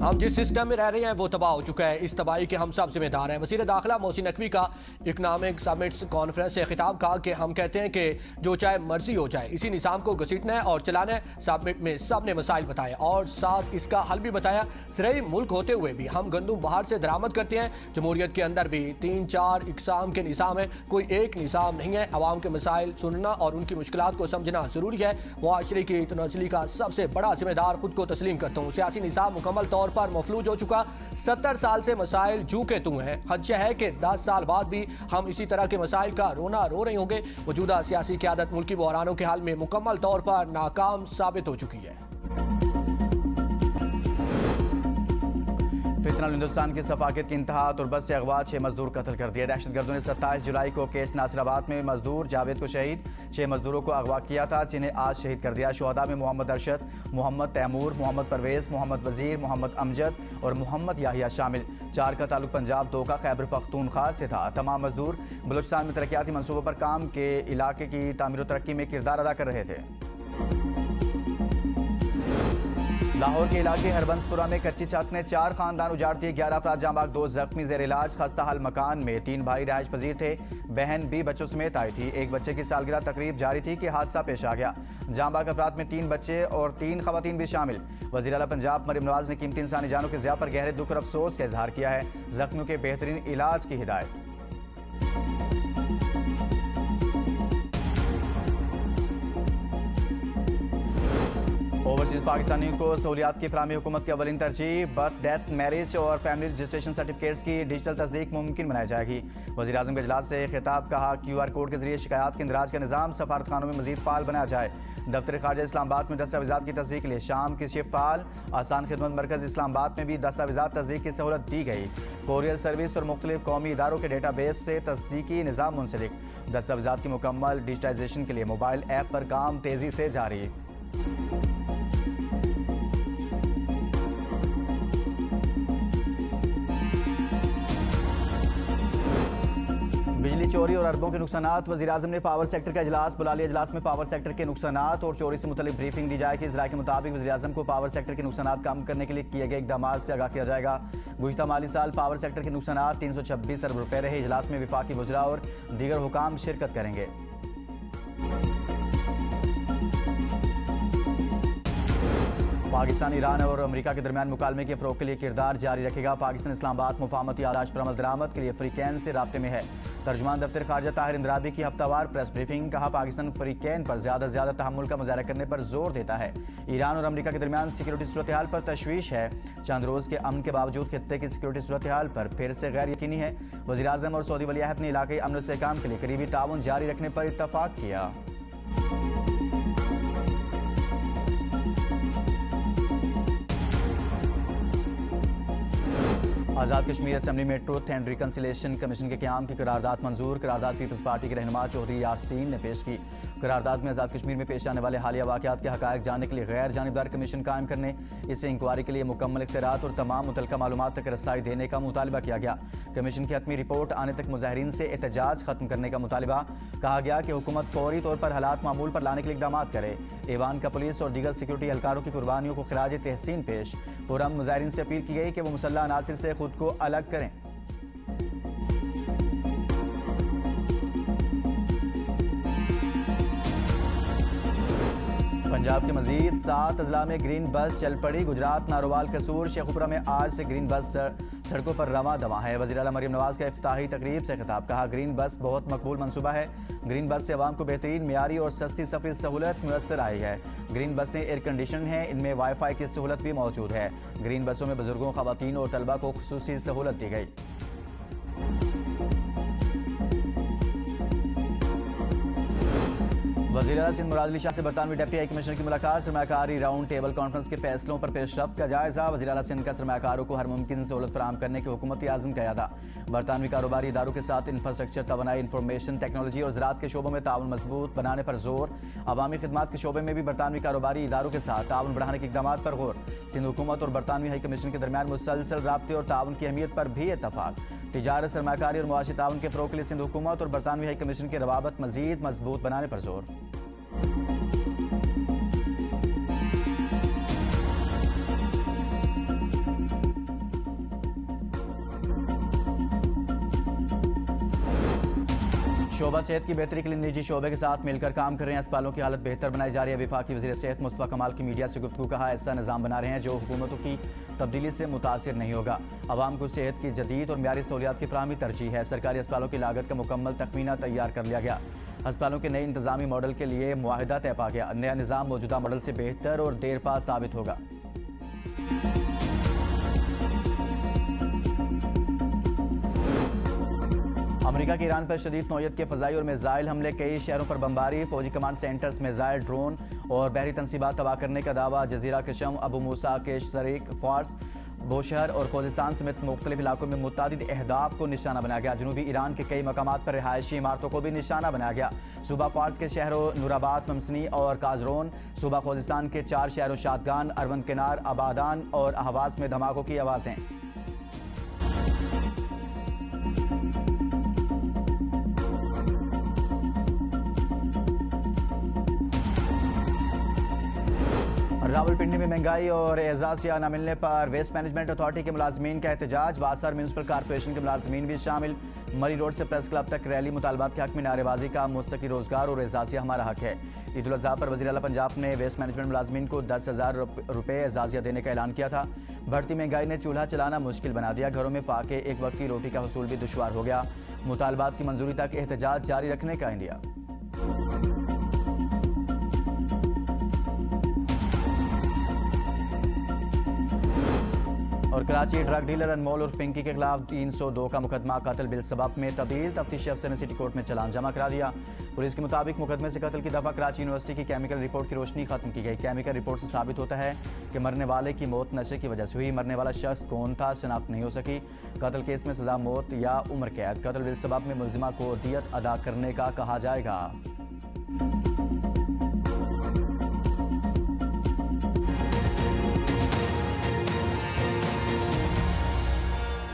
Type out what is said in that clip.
हम जिस सिस्टम में रह रहे हैं वो तबाह हो चुका है। इस तबाही के हम सब जिम्मेदार हैं। वज़ीर दाखिला मोहसिन नकवी का इकनॉमिक समिट कॉन्फ्रेंस से खिताब कहा कि हम कहते हैं कि जो चाहे मर्जी हो जाए, इसी निज़ाम को घसीटना है और चलाना है। समिट में सब ने मसाइल बताए और साथ इसका हल भी बताया। ज़राई मुल्क होते हुए भी हम गंदम बाहर से दरामद करते हैं। जमहूरियत के अंदर भी 3-4 इकसाम के निज़ाम है, कोई एक निज़ाम नहीं है। अवाम के मसाइल सुनना और उनकी मुश्किलात को समझना ज़रूरी है। मुआशरे की तनज़ली का सबसे बड़ा जिम्मेदार खुद को तस्लीम करता हूँ। सियासी निज़ाम मुकम्मल तौर पर मफलूज हो चुका। 70 साल से मसाइल जू के तू हैं। खदशा है कि 10 साल बाद भी हम इसी तरह के मसाइल का रोना रो रहे होंगे। मौजूदा सियासी क़यादत मुल्की बहरानों के हाल में मुकम्मल तौर पर नाकाम साबित हो चुकी है। फितनल हिंदुस्तान की सफाकत की इंतहा। तुरबत से अगवा 6 मजदूर कत्ल कर दिए। दहशतगर्दों ने 27 जुलाई को केस नासिराबाद में मजदूर जावेद को शहीद, 6 मजदूरों को अगवा किया था जिन्हें आज शहीद कर दिया। शुहदा में मोहम्मद अरशद, मोहम्मद तैमूर, मोहम्मद परवेज, मोहम्मद वजीर, मोहम्मद अमजद और मोहम्मद याहिया शामिल। 4 का ताल्लुक पंजाब, 2 का खैबर पख्तूनख्वा से था। तमाम मजदूर बलूचिस्तान में तरक्याती मनसूबों पर काम के इलाके की तामीर व तरक्की में किरदार अदा कर रहे थे। लाहौर के इलाके हरबंसपुरा में कच्ची छत ने 4 खानदान उजाड़ दिए। 11 अफराद जाँ बाग, 2 जख्मी जेर इलाज। खस्ता हाल मकान में 3 भाई रिहाइश पजीर थे। बहन भी बच्चों समेत आई थी। एक बच्चे की सालगिरह तकरीब जारी थी कि हादसा पेश आ गया। जाँ बाग अफराद में 3 बच्चे और 3 खवातीन भी शामिल। वज़ीर आला पंजाब मरियम नवाज ने कीमती इंसानी जानों के ज़िया पर गहरे दुख और अफसोस का इजहार किया है। जख्मियों के बेहतरीन इलाज की हिदायत। ओवरसीज पाकिस्तानियों को सहूलियात की फराहमी हुकूमत की अवलिन तरजीह। बर्थ, डेथ, मैरिज और फैमिली रजिस्ट्रेशन सर्टिफिकेट्स की डिजिटल तस्दीक मुमकिन बनाई जाएगी। वज़ीर आज़म के इजलास से खिताब। कहा QR कोड के जरिए शिकायत के इंदराज का निज़ाम सफारतखानों में मजीद फाल बनाया जाए। दफ्तर खारजा इस्लामाबाद में दस्तावेज़ात की तस्दीक के लिए शाम की शिफ्ट फाल। आसान खिदमत मरकज़ इस्लामाबाद में भी दस्तावेज़ात तस्दीक की सहूलत दी गई। कोरियर सर्विस और मुख्तलिफ कौमी इदारों के डेटाबेस से तस्दीकी निज़ाम मुंसलिक। दस्तावेज़ात की मुकम्मल डिजिटाइजेशन के लिए मोबाइल ऐप पर काम तेज़ी से जारी। बिजली चोरी और अरबों के नुकसानात। वज़ीर-ए-आज़म ने पावर सेक्टर का इजलास बुला लिया। इजलास में पावर सेक्टर के नुकसानात और चोरी से मुतल्लिक ब्रीफिंग दी जाएगी। इजलास के मुताबिक वज़ीर-ए-आज़म को पावर सेक्टर के नुकसानात कम करने के लिए किए गए इक़दाम से आगाह किया जाएगा। गुज़िश्ता माली साल पावर सेक्टर के नुकसानात 326 अरब रुपये रहे। इजलास में वफाकी वज़रा और दीगर हुकाम शिरकत करेंगे। पाकिस्तान ईरान और अमेरिका के दरमियान मुकालमे के फ़रोग़ के लिए किरदार जारी रखेगा। पाकिस्तान इस्लामाबाद मुफाहमती आदाश पर अमल दरामद के लिए फ़रीक़ैन से राब्ते में है। तर्जुमान दफ्तर खारजा ताहिर इंदराबी की हफ्तावार प्रेस ब्रीफिंग। कहा, पाकिस्तान फ़रीक़ैन पर ज़्यादा से ज़्यादा तहम्मुल का मुज़ाहरा करने पर जोर देता है। ईरान और अमेरिका के दरमियान सिक्योरिटी सूरत हाल पर तशवीश है। चंद रोज़ के अमन के बावजूद खित्ते की सिक्योरिटी सूरत हाल पर फिर से गैर यकीनी है। वज़ीर-ए-आज़म और सऊदी वली अहद ने इलाक़ाई अमन व इस्तेहकाम के लिए करीबी ताउन जारी रखने पर इत्तफ़ाक़ किया। आज़ाद कश्मीर असेंबली में ट्रुथ एंड रिकन्सिलेशन कमीशन के क़याम की करारदाद मंजूर। करारदाद पीपल्स पार्टी के रहनुमा चौधरी यासीन ने पेश की। करारदाद में आज़ाद कश्मीर में पेश आने वाले हालिया वाक़यात के हक़ाइक़ जानने के लिए गैर जानिबदार कमीशन कायम करने, इसे इंक्वायरी के लिए मुकम्मल इख्तियारात और तमाम मुतल्लिका मालूमात तक रसाई देने का मुतालबा किया गया। कमीशन की हतमी रिपोर्ट आने तक मुज़ाहिरीन से एहतजाज खत्म करने का मुतालबा। कहा गया कि हुकूमत फौरी तौर पर हालात मामूल पर लाने के लिए इक़दाम करे। ऐवान का पुलिस और दीगर सिक्योरिटी एहलकारों की कुर्बानियों को खिराज तहसीन पेश। पुरअमन मुज़ाहिरीन से अपील की गई कि वो मुसल्लह अनासिर से खुद को अलग करें। पंजाब के मजीद 7 अजला में ग्रीन बस चल पड़ी। गुजरात, नारोवाल, कसूर, शेखुपुरा में आज से ग्रीन बस सड़कों पर रवां दवा है। वज़ीर आला मरियम नवाज का इफ्तिताही तकरीब से खिताब। कहा, ग्रीन बस बहुत मकबूल मनसूबा है। ग्रीन बस से अवाम को बेहतरीन, मियारी और सस्ती सफरी सहूलत मुयसर आई है। ग्रीन बसें एयर कंडीशन हैं, इनमें वाईफाई की सहूलत भी मौजूद है। ग्रीन बसों में बुजुर्गों, खवातीन और तलबा को खुसूसी सहूलत दी गई। वज़ीर-ए-आला सिंध मुराद अली शाह से बरतानवी डिप्टी हाई कमिश्नर की मुलाकात। सरमायाकारी राउंड टेबल कॉन्फ्रेंस के फैसलों पर पेशरफ्त का जायजा। वज़ीर-ए-आला सिंध का सरमायाकारों को हर मुमकिन सहूलत फराहम करने के हुकूमती आज़म का अदा। बरतानवी कारोबारी इदारों के साथ इंफ्रास्ट्रक्चर, तवानाई, इंफॉर्मेशन टेक्नोलॉजी और ज़राअत के शोबों में ताउन मजबूत बनाने पर जोर। अवामी खिदमात के शोबे में भी बरतानवी कारोबारी इदारों के साथ ताउन बढ़ाने के इक़दाम पर गौर। सिंध हुकूमत और बरतानवी हाई कमिश्नर के दरमियान मुसलसल राब्ते और ताउन की अहमियत पर भी इत्तफाक। तिजारत, सरमायाकारी और मुआशी ताउन के फ़रोग़ के लिए सिंध हुकूमत और बरतानवी हाई कमिश्नर के रवाबत मज़ीद मजबूत बनाने पर जोर। शोबा सेहत की बेहतरी के लिए निजी शोबे के साथ मिलकर काम कर रहे हैं। अस्पतालों की हालत बेहतर बनाई जा रही है। वफाकी वज़ीर सेहत मुस्तफ़ा कमाल की मीडिया से गुफ्तगू कहा, ऐसा निज़ाम बना रहे हैं जो हुकूमतों की तब्दीली से मुतासिर नहीं होगा। आवाम को सेहत की जदीद और म्यारी सहूलियात की फराहमी तरजीह है। सरकारी अस्पतालों की लागत का मुकम्मल तखमीना तैयार कर लिया गया। अस्पतालों के नए इंतजामी मॉडल के लिए मुआहिदा तय पा गया। नया निज़ाम मौजूदा मॉडल से बेहतर और देरपा साबित होगा। अमेरिका के ईरान पर शदीद नौयत के फ़ज़ाई और मिसाइल हमले, कई शहरों पर बमबारी, फौजी कमांड सेंटर्स, मिसाइल, ड्रोन और बहरी तनसीबात तबाह करने का दावा। जजीरा कशम, अबू मूसा के शरीक, फार्स, बोशहर और खोजिस्तान समेत मुख्तलिफ इलाकों में मुतादिद अहदाफ को निशाना बनाया गया। जनूबी ईरान के कई मकामात पर रिहायशी इमारतों को भी निशाना बनाया गया। सूबा फार्स के शहरों नूराबाद, ममसनी और काजरोन, सूबा खोजिस्तान के 4 शहरों शादगान, अरवंद किनार, आबादान और अहवाज में धमाकों की आवाज़ें। रावलपिंडी में महंगाई और एजाज़िया न मिलने पर वेस्ट मैनेजमेंट अथॉरिटी के मुलाजमीन का एहतजाज। वासर म्यूनसिपल कॉर्पोरेशन के मुलाजमीन भी शामिल। मरी रोड से प्रेस क्लब तक रैली। मुतालबात के हक में नारेबाजी का। मुस्तकी रोजगार और एजाज़िया हमारा हक है। ईद उल अज़हा पर वज़ीर आला पंजाब ने वेस्ट मैनेजमेंट मुलाजमीन को 10,000 रुपये एजाज़िया देने का ऐलान किया था। बढ़ती महंगाई ने चूल्हा चलाना मुश्किल बना दिया। घरों में फाके एक वक्त की रोटी का हसूल भी दुश्वार हो गया। मुतालबात की मंजूरी तक एहतजाज जारी रखने का इंडिया। और कराची ड्रग डीलर अनमोल उर्फ पिंकी के खिलाफ 302 का मुकदमा कत्ल बिल सबब में तब्दील। तफ्तीशी अफसर ने सिटी कोर्ट में चालान जमा करा दिया। पुलिस के मुताबिक मुकदमे से कत्ल की दफा कराची यूनिवर्सिटी की केमिकल रिपोर्ट की रोशनी खत्म की गई। केमिकल रिपोर्ट से साबित होता है कि मरने वाले की मौत नशे की वजह से हुई। मरने वाला शख्स कौन था शनाख्त नहीं हो सकी। कत्ल केस में सजा मौत या उम्र कैद। कत्ल बिल सबब में मुलजिमा को दियत अदा करने का कहा जाएगा।